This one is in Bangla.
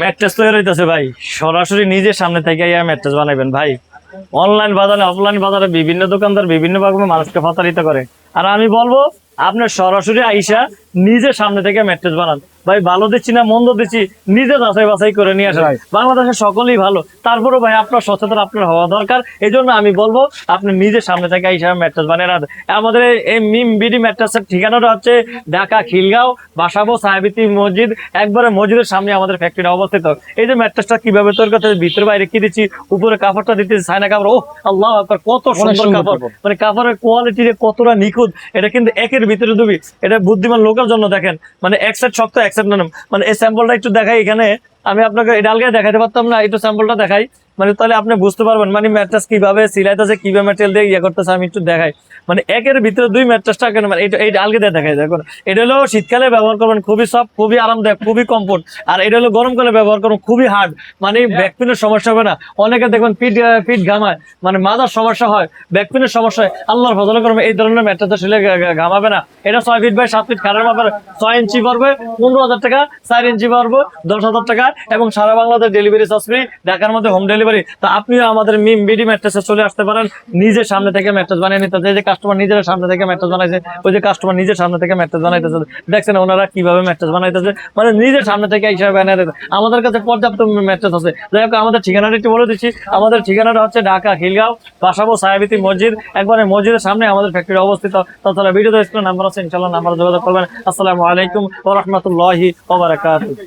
ম্যাট্রেস তৈরি হইতেছে ভাই, সরাসরি নিজের সামনে থেকে ম্যাট্রেস বানাবেন ভাই। অনলাইন বাজারে অফলাইন বাজারে বিভিন্ন দোকানদার বিভিন্ন ভাবে মানুষকে প্রতারিত করে, আর আমি বলবো আপনার সরাসরি আইসা নিজের সামনে থেকে ম্যাট্রেস বানান ভাই। ভালো দিচ্ছি না মন্দ দিচ্ছি নিজে যাচাই বাছাই করে নিয়ে আসেন। বাংলাদেশের সকলেই ভালো, তারপরে ভাই আপনার সচেতন আপনার হওয়া দরকার। এই জন্য আমি বলবো আপনি নিজের সামনে থেকে আইসা ম্যাট্রেস বানিয়ে রাখেন। আমাদের এই মিম বিডি ম্যাট্রেসের ঠিকানাটা হচ্ছে ঢাকা খিলগাঁও বাসাবো সাহেবিতি মসজিদ, একবারে মসজিদের সামনে আমাদের ফ্যাক্টরিটা অবস্থিত। এই যে ম্যাট্রেসটা কিভাবে তৈরি করতে ভিতরে বাইরে কি দিচ্ছি, উপরে কাপড়টা দিতেছি ছাইনা কাপড়। ও আল্লাহ আকবার, কত সুন্দর কাপড়, মানে কাপড়ের কোয়ালিটি কতটা নিখুঁত। এটা কিন্তু একের ভিতরে দুবি, এটা বুদ্ধিমান লোকের জন্য। দেখেন মানে এক সাইড শক্ত এক সাইড নরম। মানে এই স্যাম্পলটা একটু দেখাই, এখানে আমি আপনাকে এটা আলগে দেখাতে পারতাম না, একটু স্যাম্পলটা দেখাই, মানে তাহলে আপনি বুঝতে পারবেন মানে ম্যাট্রেস কিভাবে সিলাইতেছে, কিভাবে ম্যাটেরিয়াল দিয়ে ইয়ে করতেছে। আমি একটু দেখাই, মানে একের ভিতরে দুই ম্যাট্রেসটা কেন, মানে এইটা আলগে দিয়ে দেখাই। দেখুন এটা হলো শীতকালে ব্যবহার করবেন, খুবই সফট, খুবই আরামদায়ক, খুবই কমফোর্ট। আর এটা হলো গরমকালে ব্যবহার করুন, খুবই হার্ড, মানে ব্যাকপেনের সমস্যা হবে না। অনেকে দেখবেন পিঠ ঘামায়, মানে মাথার সমস্যা হয়, ব্যাকপেনের সমস্যা হয়, আল্লাহর ফজলে করবে এই ধরনের ম্যাট্রেস আসলে ঘামাবে না। এটা 6 ফিট বাই 7 ফিট খাটের মাপের, 6 ইঞ্চি পড়বে 15,000 টাকা, 4 ইঞ্চি পড়বে 10,000 টাকা, এবং সারা বাংলাদেশ ডেলিভারি চার্জ ফ্রি, ঢাকার মধ্যে হোম ডেলিভারি। তো আপনিও আমাদের মিম বিডি ম্যাট্রেসে চলে আসতে পারেন, নিজের সামনে থেকে ম্যাট্রেস বানিয়ে নিতে। যে কাস্টমার নিজের সামনে থেকে ম্যাট্রেস বানাইছে, ওই যে কাস্টমার নিজের সামনে থেকে ম্যাট্রেস বানাইতেছে, দেখছেন ওনারা কিভাবে ম্যাট্রেস বানাইতেছে, মানে নিজের সামনে থেকে হিসাবে বানিয়ে দিতে। আমাদের কাছে পর্যাপ্ত ম্যাট্রেস আছে। যাই হোক আমাদের ঠিকানাটা একটু বলে দিচ্ছি। আমাদের ঠিকানাটা হচ্ছে ঢাকা খিলগাঁও বাসাবো সাহেবিতি মসজিদ, একবারে মসজিদের সামনে আমাদের ফ্যাক্টরি অবস্থিত। তাছাড়া ভিডিওতে স্ক্রিনে নাম্বার আছে, ইনশাআল্লাহ নাম্বার যোগাযোগ করবেন। আসসালামু আলাইকুম ওয়া রাহমাতুল্লাহি ওয়া বারাকাতুহু।